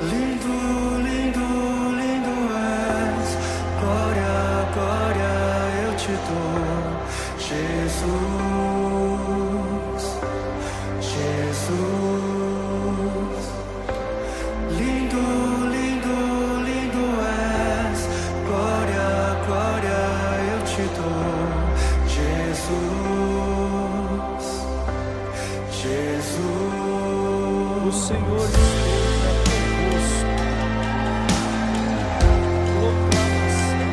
Lindo, lindo, lindo és, glória, glória eu te dou, Jesus, Jesus. Lindo, lindo, lindo és, glória, glória eu te dou, Jesus, Jesus. O Senhor esteja convosco. Proclamação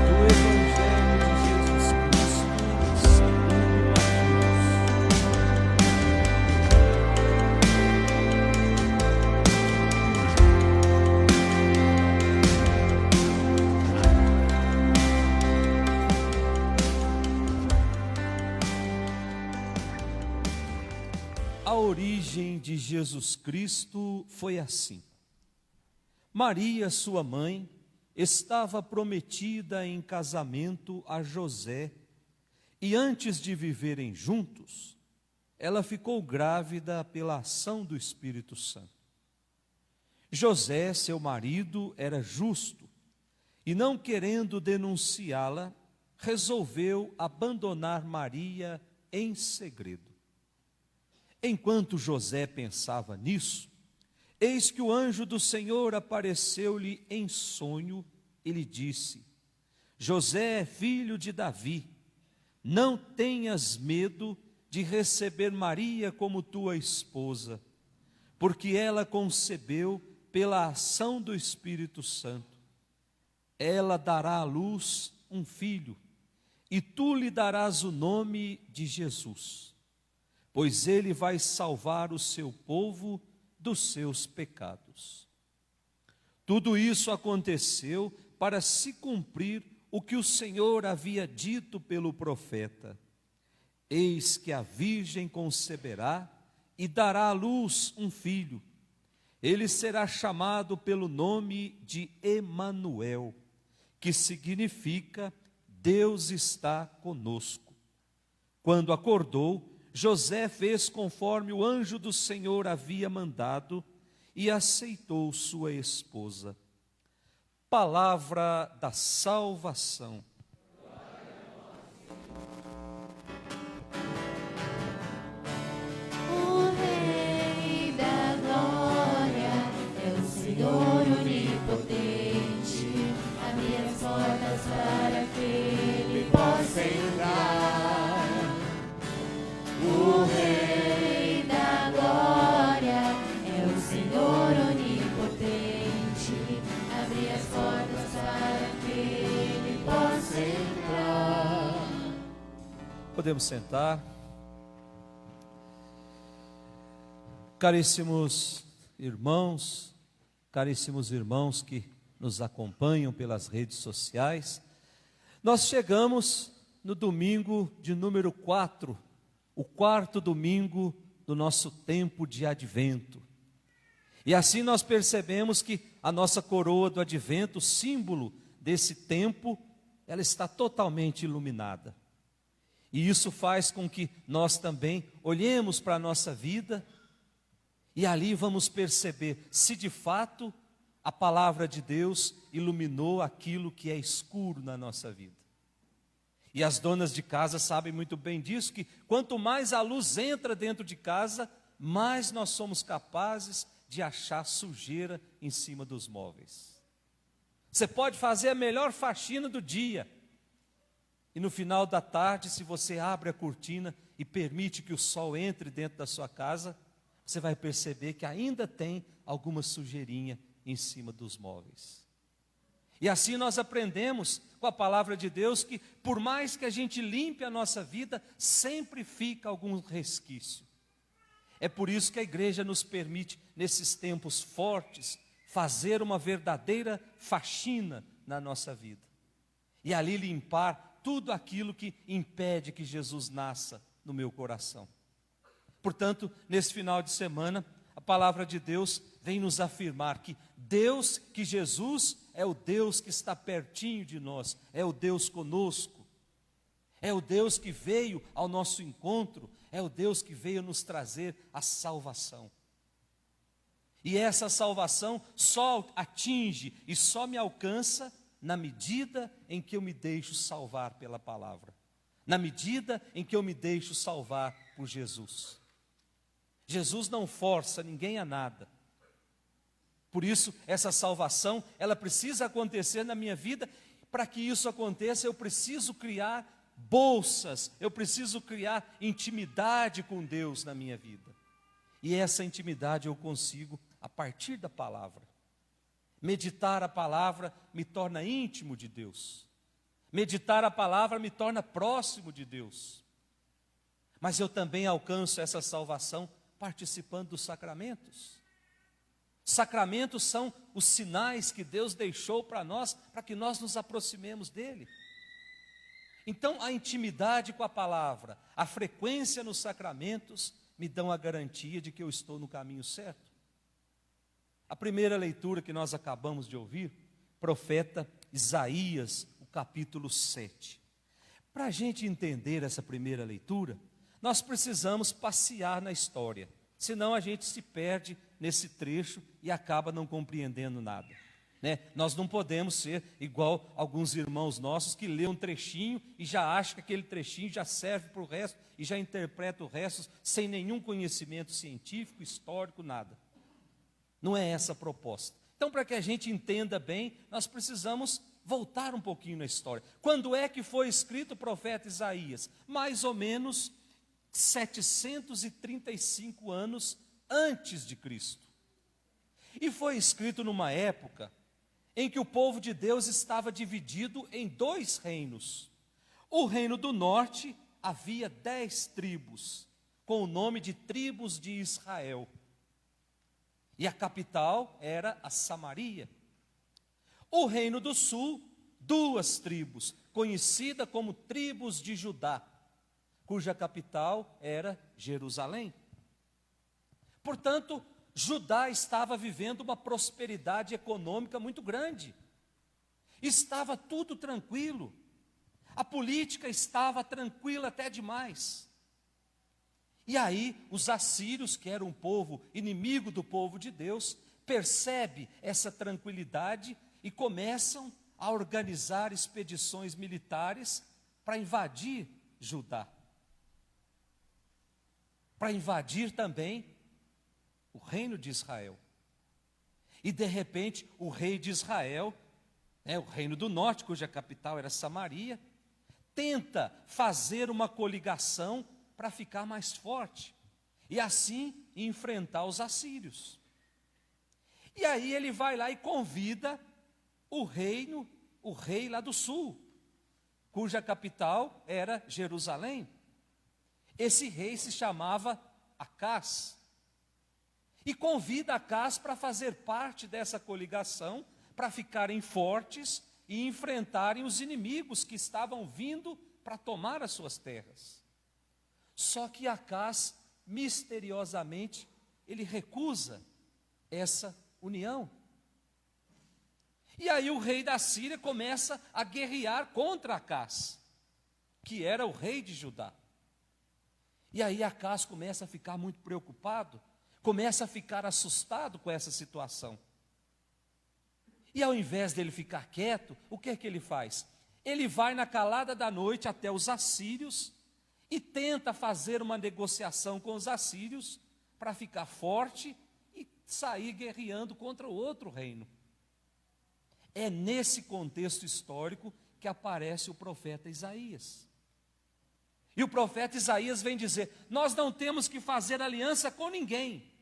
do Evangelho de Jesus Cristo segundo A origem de Jesus Cristo foi assim. Maria, sua mãe, estava prometida em casamento a José, e antes de viverem juntos, ela ficou grávida pela ação do Espírito Santo. José, seu marido, era justo, e não querendo denunciá-la, resolveu abandonar Maria em segredo. Enquanto José pensava nisso, eis que o anjo do Senhor apareceu-lhe em sonho e lhe disse: José, filho de Davi, não tenhas medo de receber Maria como tua esposa, porque ela concebeu pela ação do Espírito Santo. Ela dará à luz um filho, e tu lhe darás o nome de Jesus, pois ele vai salvar o seu povo dos seus pecados. Tudo isso aconteceu para se cumprir o que o Senhor havia dito pelo profeta: eis que a virgem conceberá e dará à luz um filho. Ele será chamado pelo nome de Emanuel, que significa Deus está conosco. Quando acordou, José fez conforme o anjo do Senhor havia mandado e aceitou sua esposa. Palavra da salvação. O Rei da Glória é o Senhor onipotente. Abre as portas para que ele possa entrar. O Rei da Glória é o Senhor onipotente. Abre as portas para que ele possa entrar. Podemos sentar. Caríssimos irmãos que nos acompanham pelas redes sociais, nós chegamos no domingo de número 4, o quarto domingo do nosso tempo de advento. E assim nós percebemos que a nossa coroa do advento, símbolo desse tempo, ela está totalmente iluminada. E isso faz com que nós também olhemos para a nossa vida e ali vamos perceber se de fato a palavra de Deus iluminou aquilo que é escuro na nossa vida. E as donas de casa sabem muito bem disso, que quanto mais a luz entra dentro de casa, mais nós somos capazes de achar sujeira em cima dos móveis. Você pode fazer a melhor faxina do dia, e no final da tarde, se você abre a cortina e permite que o sol entre dentro da sua casa, você vai perceber que ainda tem alguma sujeirinha em cima dos móveis. E assim nós aprendemos com a palavra de Deus que por mais que a gente limpe a nossa vida, sempre fica algum resquício. É por isso que a igreja nos permite, nesses tempos fortes, fazer uma verdadeira faxina na nossa vida. E ali limpar tudo aquilo que impede que Jesus nasça no meu coração. Portanto, nesse final de semana, a palavra de Deus vem nos afirmar que Deus, que Jesus é o Deus que está pertinho de nós, é o Deus conosco, é o Deus que veio ao nosso encontro, é o Deus que veio nos trazer a salvação. E essa salvação só atinge e só me alcança na medida em que eu me deixo salvar pela palavra. Na medida em que eu me deixo salvar por Jesus. Jesus não força ninguém a nada. Por isso, essa salvação, ela precisa acontecer na minha vida. Para que isso aconteça, eu preciso criar bolsas, eu preciso criar intimidade com Deus na minha vida. E essa intimidade eu consigo a partir da palavra. Meditar a palavra me torna íntimo de Deus. Meditar a palavra me torna próximo de Deus. Mas eu também alcanço essa salvação participando dos sacramentos. Sacramentos são os sinais que Deus deixou para nós, para que nós nos aproximemos dele. Então, a intimidade com a palavra, a frequência nos sacramentos, me dão a garantia de que eu estou no caminho certo. A primeira leitura que nós acabamos de ouvir, profeta Isaías, o capítulo 7. Para a gente entender essa primeira leitura, nós precisamos passear na história, senão a gente se perde nesse trecho e acaba não compreendendo nada. Nós não podemos ser igual alguns irmãos nossos que lê um trechinho e já acha que aquele trechinho já serve para o resto e já interpreta o resto sem nenhum conhecimento científico, histórico, nada. Não é essa a proposta. Então, para que a gente entenda bem, nós precisamos voltar um pouquinho na história. Quando é que foi escrito o profeta Isaías? Mais ou menos 735 anos antes de Cristo. E foi escrito numa época em que o povo de Deus estava dividido em dois reinos. O reino do norte havia 10 tribos, com o nome de tribos de Israel. E a capital era a Samaria. O reino do sul, 2 tribos, conhecida como tribos de Judá, cuja capital era Jerusalém. Portanto, Judá estava vivendo uma prosperidade econômica muito grande. Estava tudo tranquilo. A política estava tranquila até demais. E aí, os assírios, que eram um povo inimigo do povo de Deus, percebem essa tranquilidade e começam a organizar expedições militares para invadir Judá. Para invadir também o reino de Israel. E de repente, o rei de Israel, o reino do norte, cuja capital era Samaria, tenta fazer uma coligação para ficar mais forte e assim enfrentar os assírios. E aí ele vai lá e convida o rei lá do sul, cuja capital era Jerusalém. Esse rei se chamava Acás. E convida Acás para fazer parte dessa coligação, para ficarem fortes e enfrentarem os inimigos que estavam vindo para tomar as suas terras. Só que Acás, misteriosamente, ele recusa essa união. E aí o rei da Síria começa a guerrear contra Acás, que era o rei de Judá. E aí Acás começa a ficar muito preocupado, começa a ficar assustado com essa situação. E ao invés dele ficar quieto, o que é que ele faz? Ele vai na calada da noite até os assírios e tenta fazer uma negociação com os assírios para ficar forte e sair guerreando contra o outro reino. É nesse contexto histórico que aparece o profeta Isaías. E o profeta Isaías vem dizer: nós não temos que fazer aliança com ninguém.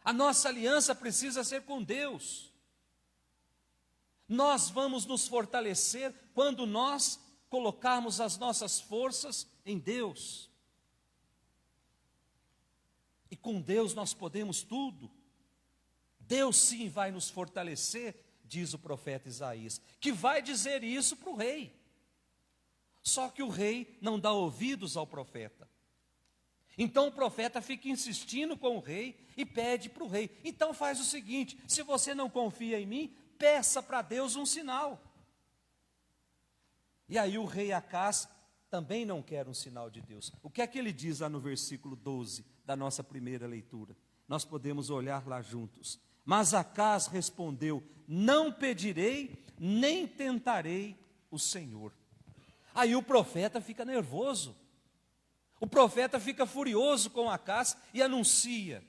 A nossa aliança precisa ser com Deus. Nós vamos nos fortalecer quando nós colocarmos as nossas forças em Deus. E com Deus nós podemos tudo. Deus sim vai nos fortalecer, diz o profeta Isaías, que vai dizer isso para o rei. Só que o rei não dá ouvidos ao profeta. Então o profeta fica insistindo com o rei e pede para o rei: então faz o seguinte, se você não confia em mim, peça para Deus um sinal. E aí o rei Acás também não quer um sinal de Deus. O que é que ele diz lá no versículo 12 da nossa primeira leitura? nós podemos olhar lá juntos. Mas Acaz respondeu: não pedirei, nem tentarei o Senhor. Aí o profeta fica nervoso. O profeta fica furioso com Acaz e anuncia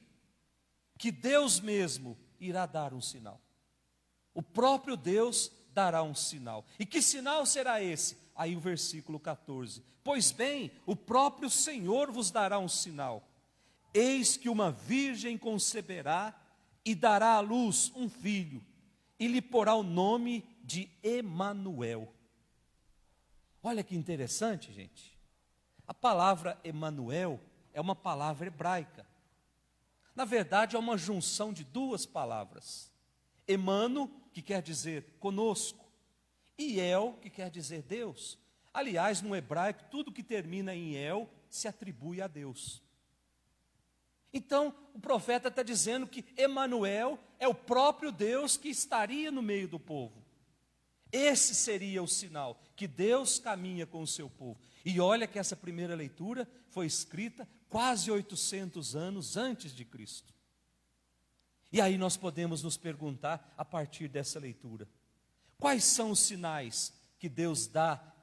que Deus mesmo irá dar um sinal. O próprio Deus dará um sinal. E que sinal será esse? Aí o versículo 14. Pois bem, o próprio Senhor vos dará um sinal. Eis que uma virgem conceberá e dará à luz um filho, e lhe porá o nome de Emanuel. Olha que interessante, gente. A palavra Emanuel é uma palavra hebraica. Na verdade, é uma junção de duas palavras. Emano, que quer dizer conosco, e El, que quer dizer Deus. Aliás, no hebraico, tudo que termina em El se atribui a Deus. Então, o profeta está dizendo que Emanuel é o próprio Deus que estaria no meio do povo. Esse seria o sinal, que Deus caminha com o seu povo. E olha que essa primeira leitura foi escrita quase 800 anos antes de Cristo. E aí nós podemos nos perguntar, a partir dessa leitura, quais são os sinais que Deus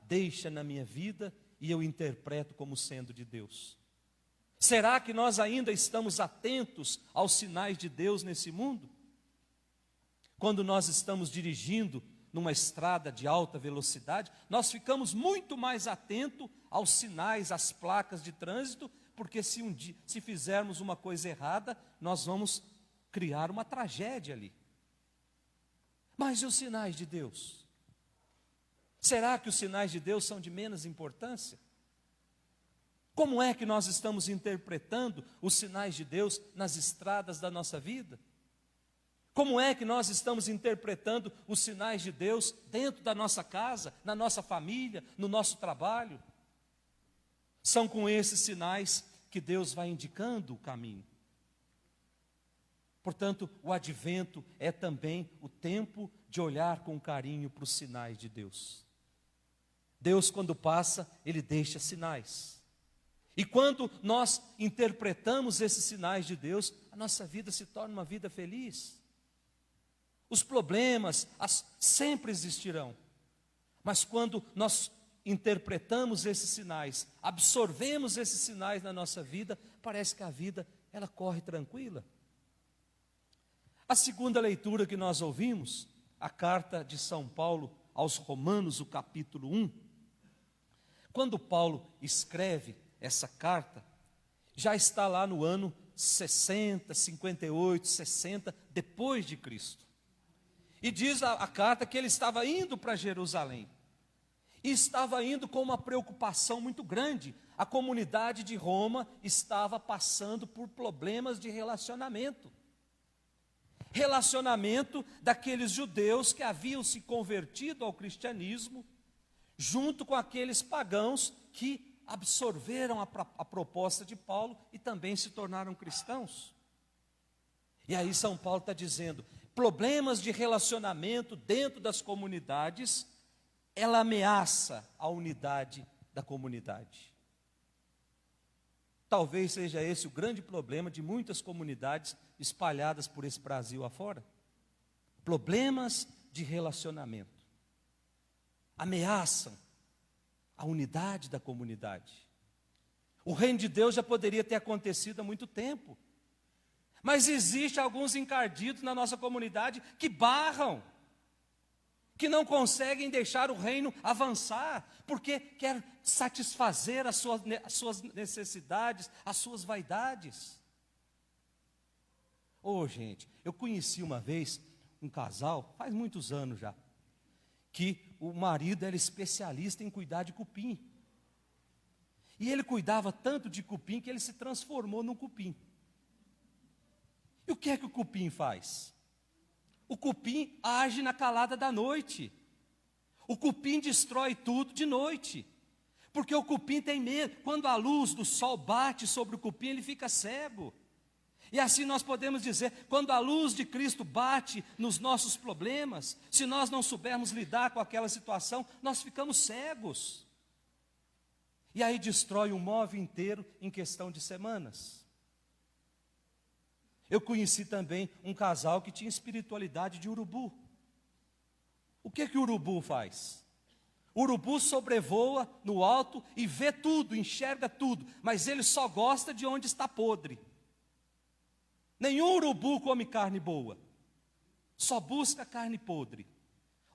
deixa na minha vida e eu interpreto como sendo de Deus? Será que nós ainda estamos atentos aos sinais de Deus nesse mundo? Quando nós estamos dirigindo numa estrada de alta velocidade, nós ficamos muito mais atentos aos sinais, às placas de trânsito, porque se fizermos uma coisa errada, nós vamos criar uma tragédia ali. Mas e os sinais de Deus? Será que os sinais de Deus são de menos importância? Como é que nós estamos interpretando os sinais de Deus nas estradas da nossa vida? Como é que nós estamos interpretando os sinais de Deus dentro da nossa casa, na nossa família, no nosso trabalho? São com esses sinais que Deus vai indicando o caminho. Portanto, o advento é também o tempo de olhar com carinho para os sinais de Deus. Deus, quando passa, Ele deixa sinais. E quando nós interpretamos esses sinais de Deus, a nossa vida se torna uma vida feliz. Os problemas sempre existirão, mas quando nós interpretamos esses sinais, absorvemos esses sinais na nossa vida, parece que a vida ela corre tranquila. A segunda leitura que nós ouvimos, a carta de São Paulo aos Romanos, o capítulo 1. Quando Paulo escreve essa carta, já está lá no ano 60, 58, 60, depois de Cristo. E diz a carta que ele estava indo para Jerusalém. E estava indo com uma preocupação muito grande. A comunidade de Roma estava passando por problemas de relacionamento. Relacionamento daqueles judeus que haviam se convertido ao cristianismo, junto com aqueles pagãos que absorveram a proposta de Paulo e também se tornaram cristãos. E aí São Paulo está dizendo, problemas de relacionamento dentro das comunidades, ela ameaça a unidade da comunidade. Talvez seja esse o grande problema de muitas comunidades espalhadas por esse Brasil afora. Problemas de relacionamento ameaçam a unidade da comunidade. O reino de Deus já poderia ter acontecido há muito tempo. Mas existe alguns encardidos na nossa comunidade que barram, que não conseguem deixar o reino avançar, porque quer satisfazer as suas necessidades, as suas vaidades. Gente, eu conheci uma vez um casal, faz muitos anos já, que o marido era especialista em cuidar de cupim. E ele cuidava tanto de cupim que ele se transformou num cupim. E o que é que o cupim faz? O cupim age na calada da noite. O cupim destrói tudo de noite. Porque o cupim tem medo. Quando a luz do sol bate sobre o cupim, ele fica cego. E assim nós podemos dizer, quando a luz de Cristo bate nos nossos problemas, se nós não soubermos lidar com aquela situação, nós ficamos cegos. E aí destrói um móvel inteiro em questão de semanas. Eu conheci também um casal que tinha espiritualidade de urubu. O que o urubu faz? O urubu sobrevoa no alto e vê tudo, enxerga tudo, mas ele só gosta de onde está podre. Nenhum urubu come carne boa, só busca carne podre.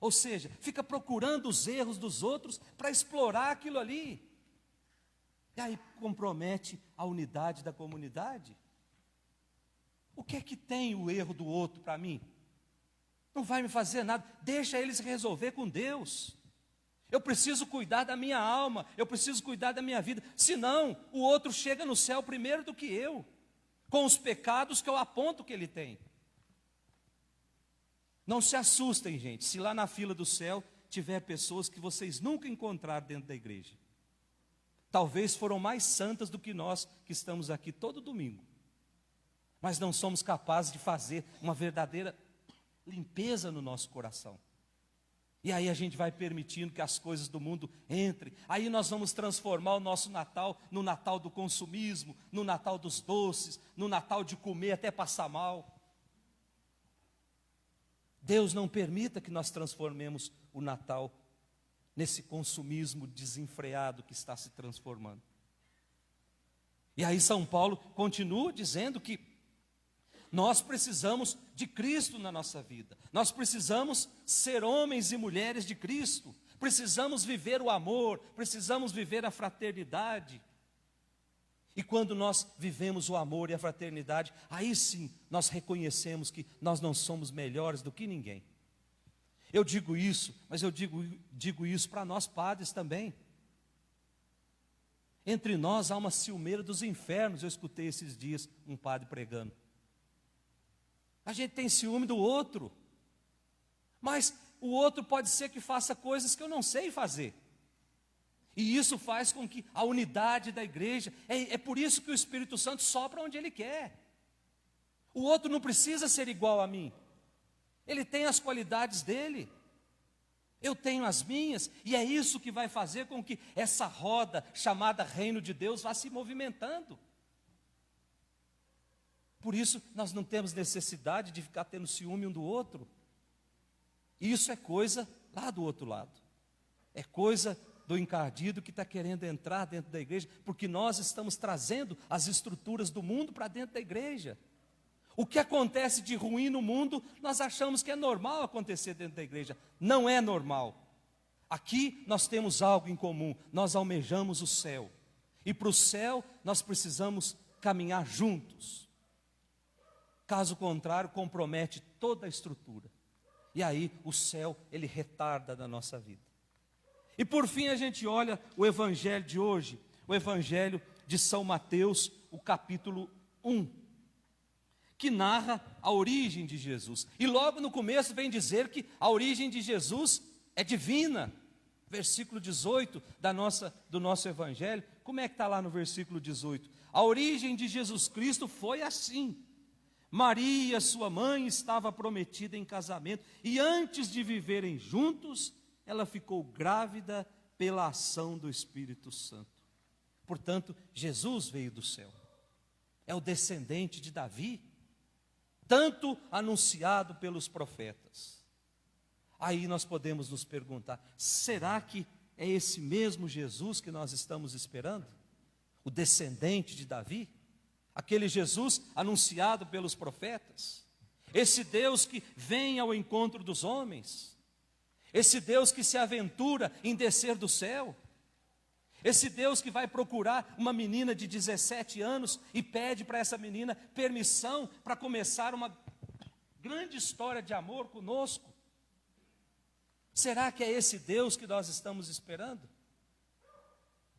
Ou seja, fica procurando os erros dos outros para explorar aquilo ali. E aí compromete a unidade da comunidade. O que é que tem o erro do outro para mim? Não vai me fazer nada, deixa eles resolver com Deus. Eu preciso cuidar da minha alma, eu preciso cuidar da minha vida, senão o outro chega no céu primeiro do que eu, com os pecados que eu aponto que ele tem. Não se assustem, gente, se lá na fila do céu tiver pessoas que vocês nunca encontraram dentro da igreja. Talvez foram mais santas do que nós que estamos aqui todo domingo, mas não somos capazes de fazer uma verdadeira limpeza no nosso coração. E aí a gente vai permitindo que as coisas do mundo entrem. Aí nós vamos transformar o nosso Natal no Natal do consumismo, no Natal dos doces, no Natal de comer até passar mal. Deus não permita que nós transformemos o Natal nesse consumismo desenfreado que está se transformando. E aí São Paulo continua dizendo que nós precisamos de Cristo na nossa vida. Nós precisamos ser homens e mulheres de Cristo. Precisamos viver o amor, precisamos viver a fraternidade. E quando nós vivemos o amor e a fraternidade, aí sim nós reconhecemos que nós não somos melhores do que ninguém. Eu digo isso, mas eu digo isso para nós padres também. Entre nós há uma ciumeira dos infernos, eu escutei esses dias um padre pregando. A gente tem ciúme do outro, mas o outro pode ser que faça coisas que eu não sei fazer. E isso faz com que a unidade da igreja, é por isso que o Espírito Santo sopra onde Ele quer. O outro não precisa ser igual a mim, ele tem as qualidades dele, eu tenho as minhas, e é isso que vai fazer com que essa roda chamada Reino de Deus vá se movimentando. Por isso nós não temos necessidade de ficar tendo ciúme um do outro. Isso é coisa lá do outro lado, é coisa do encardido que está querendo entrar dentro da igreja, porque nós estamos trazendo as estruturas do mundo para dentro da igreja. O que acontece de ruim no mundo, nós achamos que é normal acontecer dentro da igreja. Não é normal. Aqui nós temos algo em comum, nós almejamos o céu. E para o céu nós precisamos caminhar juntos. Caso contrário, compromete toda a estrutura. E aí o céu, ele retarda na nossa vida. E por fim a gente olha o evangelho de hoje, o evangelho de São Mateus, o capítulo 1, que narra a origem de Jesus. E logo no começo vem dizer que a origem de Jesus é divina. Versículo 18 do nosso evangelho, como é que está lá no versículo 18? A origem de Jesus Cristo foi assim. Maria, sua mãe, estava prometida em casamento, e antes de viverem juntos, ela ficou grávida pela ação do Espírito Santo. Portanto, Jesus veio do céu, é o descendente de Davi, tanto anunciado pelos profetas. Aí nós podemos nos perguntar, será que é esse mesmo Jesus que nós estamos esperando? O descendente de Davi? Aquele Jesus anunciado pelos profetas, esse Deus que vem ao encontro dos homens, esse Deus que se aventura em descer do céu, esse Deus que vai procurar uma menina de 17 anos e pede para essa menina permissão para começar uma grande história de amor conosco. Será que é esse Deus que nós estamos esperando?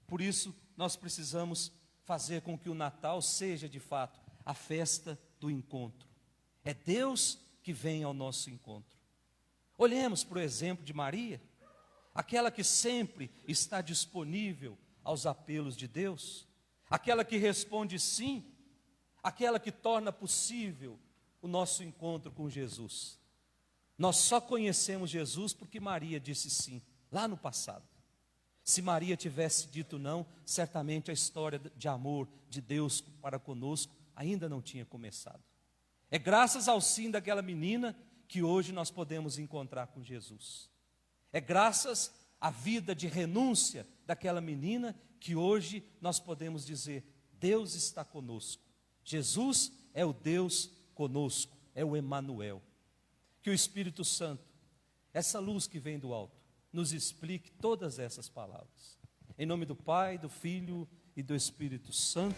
Por isso nós precisamos fazer com que o Natal seja de fato a festa do encontro. É Deus que vem ao nosso encontro. Olhemos para o exemplo de Maria, aquela que sempre está disponível aos apelos de Deus, aquela que responde sim, aquela que torna possível o nosso encontro com Jesus. Nós só conhecemos Jesus porque Maria disse sim, lá no passado. Se Maria tivesse dito não, certamente a história de amor de Deus para conosco ainda não tinha começado. É graças ao sim daquela menina que hoje nós podemos encontrar com Jesus. É graças à vida de renúncia daquela menina que hoje nós podemos dizer: Deus está conosco. Jesus é o Deus conosco, é o Emanuel. Que o Espírito Santo, essa luz que vem do alto, nos explique todas essas palavras. Em nome do Pai, do Filho e do Espírito Santo.